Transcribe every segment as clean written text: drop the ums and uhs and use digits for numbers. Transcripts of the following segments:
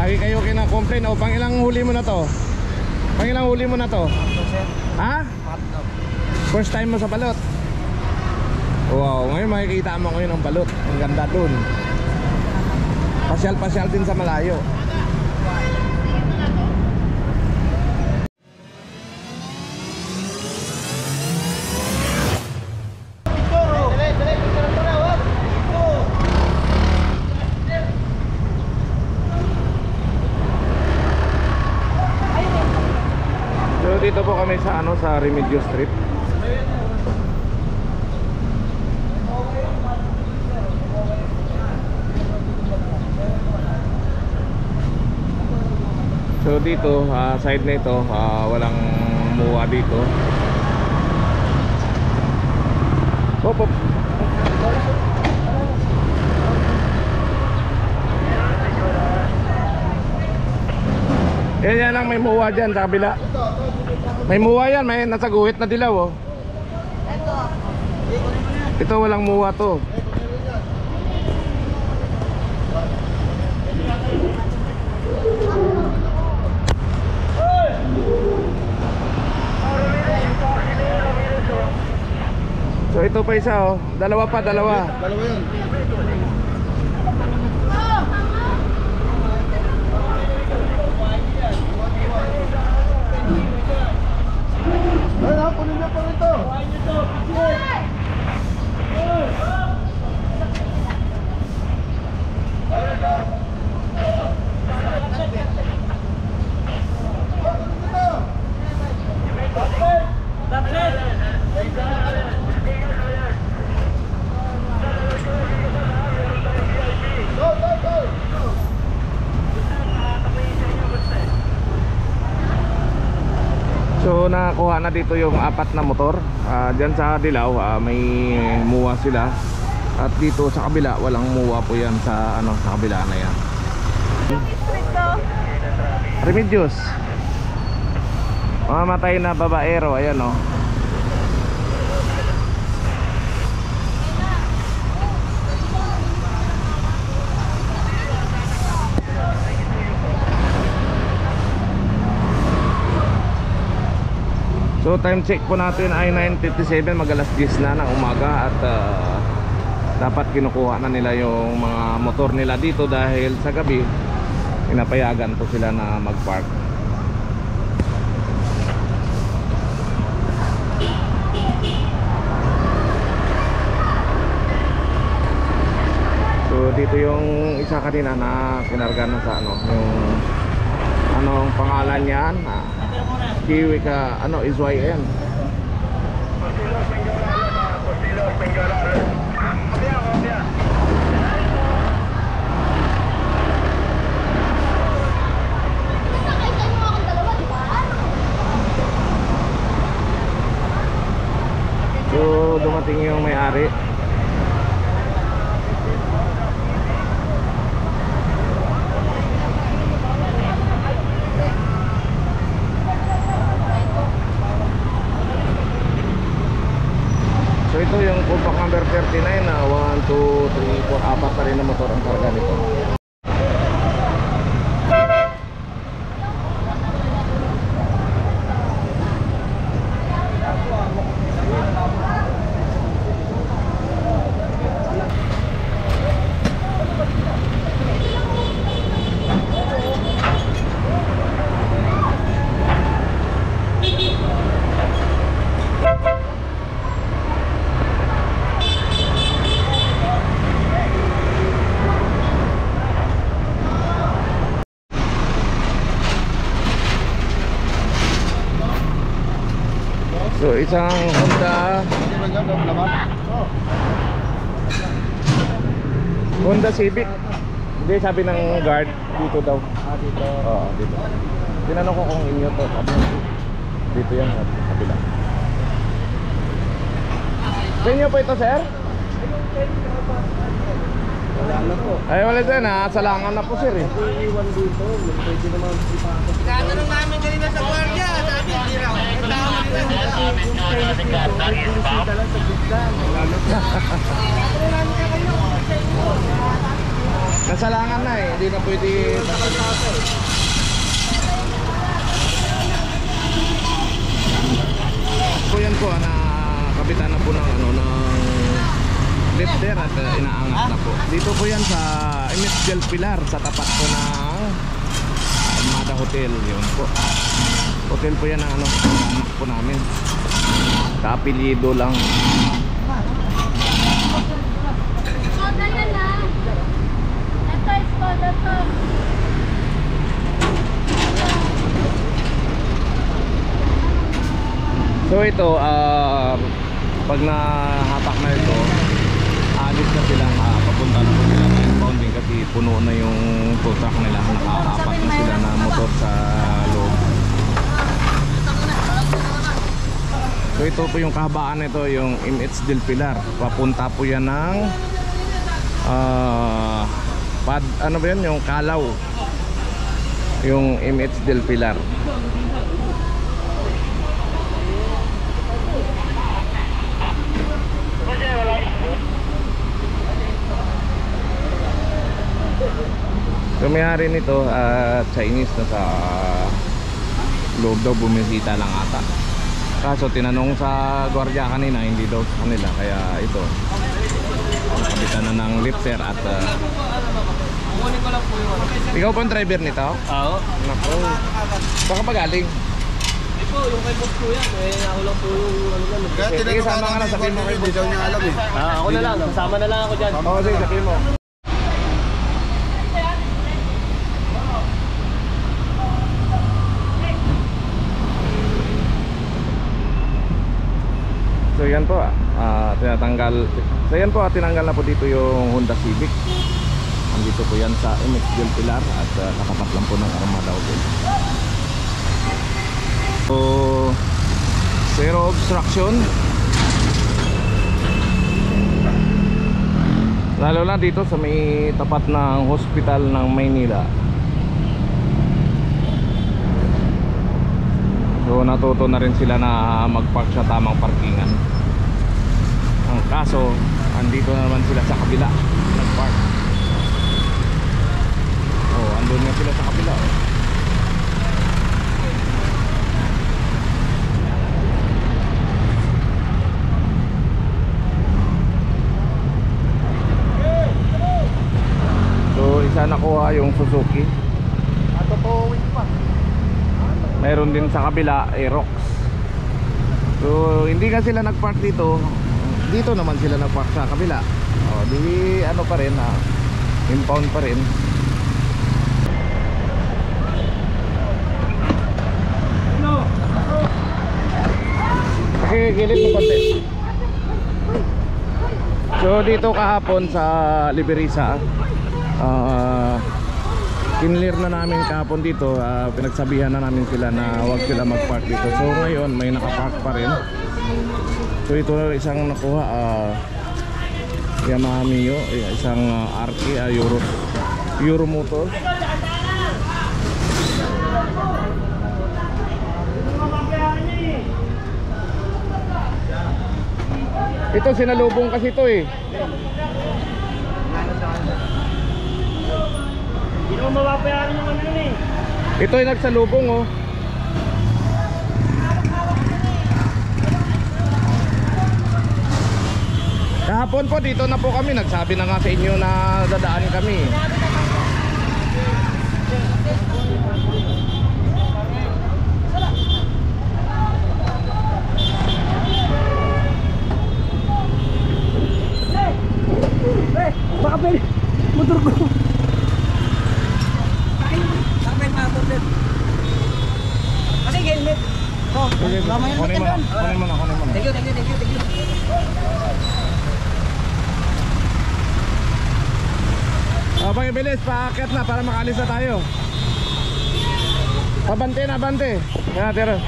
Lagi kayo kina-complain. O, pang ilang huli mo na to? Pang ilang huli mo na to? Ha? First time mo sa balot? Wow, ngayon makikita mo ngayon ang balot. Ang ganda dun. Pasyal-pasyal din sa malayo. So dito po kami sa sa Remedios Street. So dito, side na ito, walang muwa dito. Hop hop. Yan lang, may muwa dyan sa kabila. May muwa yan, may nasa guhit na dilaw oh. Ito walang muwa to. So ito pa isa oh, dalawa pa, dalawa. Dalawa yun. Ay, punin niyo pa ito. So nakakuha na dito yung 4 na motor. Diyan sa dilaw may muwa sila. At dito sa kabila walang muwa po yan sa sa kabila na yan. Remedios. Mamatay na babaero, ayan oh. So time check po natin ay 9:57, mag-alas 10 na ng umaga. At dapat kinukuha na nila yung mga motor nila dito dahil sa gabi pinapayagan po sila na mag-park. So dito yung isa kanina na kinarga na sa yung anong pangalan niyan? Kiwi ka, SYN. So dumating yung may-ari. So ito yung compact number 39 na 1, 2, 3, 4, 4 pa rin na motor ang karga nito. So isang Honda Civic. Hindi, sabi ng guard dito daw. Dito. Oo, dito. Tinanong ko kung inyo to. Dito yan sa kabila. Sa inyo po ito, sir? Wala na po. Ay, wala dyan ha. Salangan na po, sir eh. Iwan dito. Pwede naman ipasok. Katanong namin kanina sa guardia. Sabi, hindi raw. Kasalangan na eh, hindi na pwede. So yan po, nakabitan na po ng ano, ng lifter at inaangat na po. Dito po yan sa Image del Pilar, sa tapat po ng Armada Hotel. Yun po, hotel po yan ng ano, anak po namin, kaapelyido lang. Skoda yan ah. Ito is Skoda to. So ito, pag nahapak na ito, alis na sila, papunta na po sila ng impounding kasi puno na yung tow truck nila, nakahapak na sila na motor sa loob. So ito po yung kahabaan nito, yung MH del Pilar. Papunta po yan ng ano ba yun? Yung Kalaw, yung MH del Pilar. So may-ari nito, Chinese na sa loob daw, bumisita lang ata. Kaso tinanong sa gwardiya kanina, hindi daw sa kanila. Kaya ito, nakabitan na ng lifter at Kunin ko lang po yun. ikaw po ang driver nito? Oo. Naku, baka pa galing? Hindi po, yung kay boss ko yan. Ako lang po yung ano lang. Sige, sama ka na, sabihin mo kay boss. niya alam eh. Ako na lang, kasama na lang ako dyan. Oo, sige, sabihin mo. So yan po, tinatanggal. So yan po, tinanggal na po dito yung Honda Civic. Andito po yan sa MX del Pilar at nakapat lang po ng Armada Hotel. So zero obstruction. Lalo na dito sa may tapat ng hospital ng Maynila. So natuto na rin sila na mag-park sa tamang parkingan. Ang kaso, andito na naman sila sa kabila nag-park. Oh, andun na sila sa kabila. So isa nakuha yung Suzuki. Mayroon din sa kabila, Aerox. So hindi nga sila nagpark dito. Dito naman sila nagpark sa kabila. O di ano pa rin, impound pa rin. Okay, gilid mo konti. So dito kahapon sa Liberisa, kinlear na namin kahapon dito, pinagsabihan na namin sila na huwag sila mag-park dito. So ngayon may nakapark pa rin. So ito isang nakuha, Yamaha Mio, isang RK, Euro Motor. Ito sinalubong kasi ito eh. Hindi naman mapapayaran yung ano yun eh. Ito ay nagsalubong oh. Kahapon po dito na po kami, nagsabi na nga sa inyo na dadaan kami. Baka pwede, motor ko. Kasi helmet. Oh, Kunin mo na, kunin mo na. Thank you. Abang ibilis, paakyat na para makalis na tayo. Abante na, abante. Yan, tira.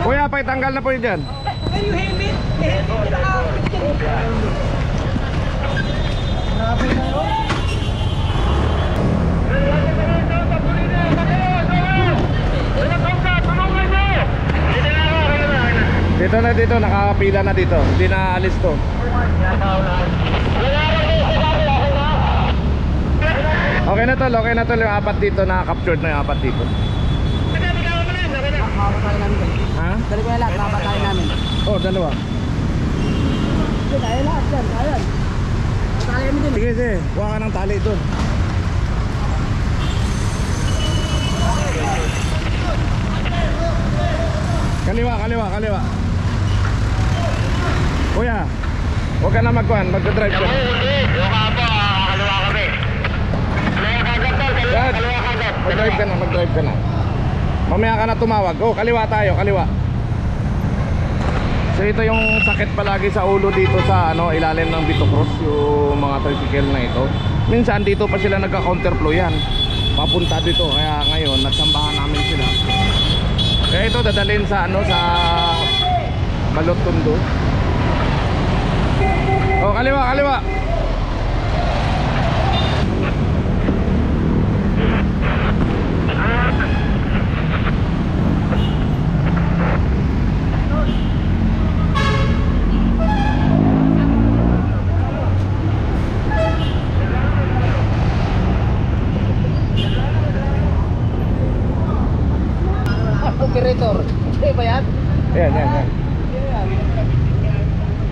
Kuya, paitanggal na po yun dyan. Yung helmet. Dito na, ito, nakapila na dito. Hindi na alis to. Okay na tol, okay na tol. Yung apat dito, na-captured na yung apat dito. Makakatayin namin. Ha? Dali ko yung lahat, makakatayin namin. Oh, dalawa. Kaya lahat dyan, kaya. Makakatayin mo din. Sige, sige. Kuha ka ng tali doon. Kaliwa, kaliwa, kaliwa. Kuya, huwag ka na magkuhan, magdadrive ka. Dad, mag-drive ka na, mag-drive ka na. Mamaya ka na tumawag. Oh, kaliwa tayo, kaliwa. So ito yung sakit palagi sa ulo dito sa ilalim ng Vito Cross, yung mga tricycle na ito. Minsan dito pa sila nagka-counterflow yan. Papunta dito, kaya ngayon nagsambahan namin sila. Kaya ito dadalhin sa sa Balot Tondo. Oh, kaliwa, kaliwa. Operator. Hindi ba yan? Yan, yan, yan.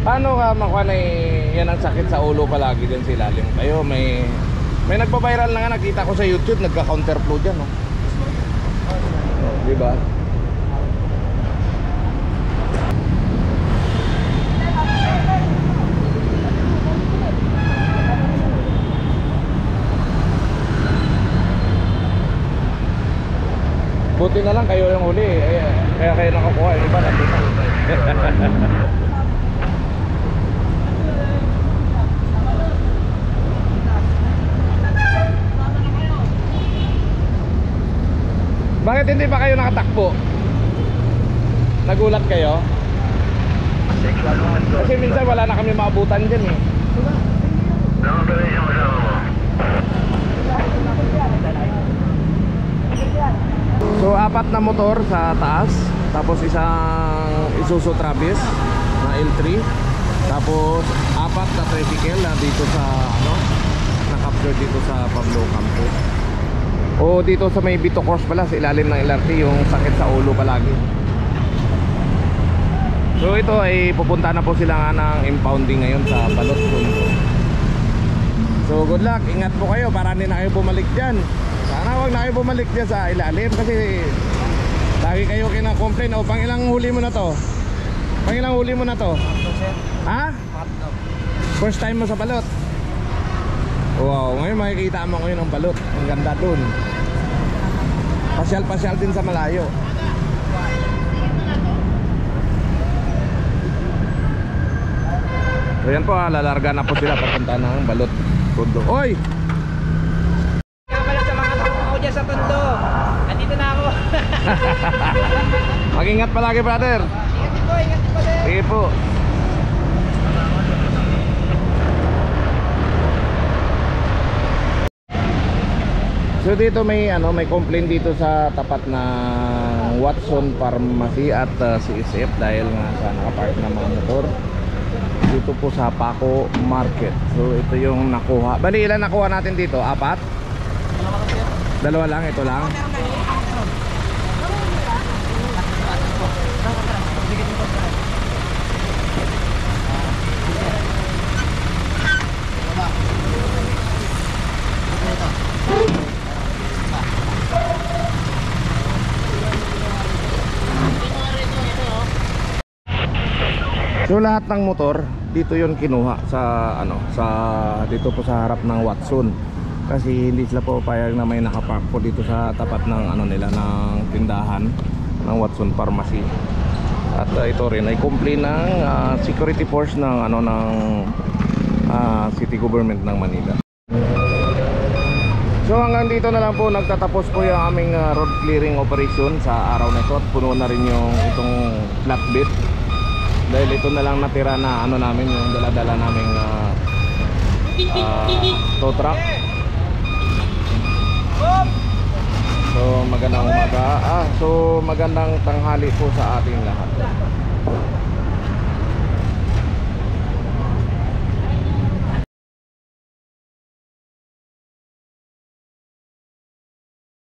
Paano ka makuha na yan ang sakit sa ulo palagi dyan sa ilalim? Kayo may nagpa-viral na nga, nakita ko sa YouTube, nagka-counterflow dyan, no? Oh, diba? Buti na lang kayo yung huli, kaya kayo nakakuha, yung iba nandito. Bakit hindi pa kayo nakatakbo? Nagulat kayo? Kasi minsan wala na kami maabutan dyan eh. So apat na motor sa taas, tapos isang Isuzu Travis na L3, tapos apat na tricycle na dito sa na-capture dito sa Pablo Campos. O dito sa may Vito Cross pala, sa ilalim ng LRT, yung sakit sa ulo palagi. So ito ay pupunta na po sila nga ng impounding ngayon sa Balot Tondo. So good luck, ingat po kayo para hindi na kayo bumalik dyan. Sana huwag na kayo bumalik dyan sa ilalim kasi lagi kayo kina-complain. O pangilang huli mo na to? Pangilang huli mo na to? Ha? First time mo sa Balot? Wow, ngayon makikita mo ngayon ang Balot. Ang ganda dun. Pasyal-pasyal din sa malayo. So yan po, lalarga na po sila papunta ng Balot Tondo. Oy! Kapala sa mga tao ako dyan sa Tondo. Andito na ako. Mag-ingat palagi, brother. Ingat po, ingat po din. Sige po. So dito may may complaint dito sa tapat ng Watson Pharmacy at CSF dahil nga sa nakapark na mga motor dito po sa Paco Market. So ito yung nakuha. Bali ilan nakuha natin dito? Apat? Dalawa lang, ito lang. So lahat ng motor dito yon kinuha sa sa dito po sa harap ng Watson kasi hindi sila po payag na may nakapark po dito sa tapat ng nila ng tindahan ng Watson Pharmacy. At ito rin ay complaint ng security force ng ng city government ng Manila. So hanggang dito na lang po nagtatapos po yung aming road clearing operation sa araw na ito at puno na rin yung itong flatbed. Dahil ito na lang natira na namin yung dala-dala naming tow truck. So magandang umaga. So magandang tanghali po sa ating lahat.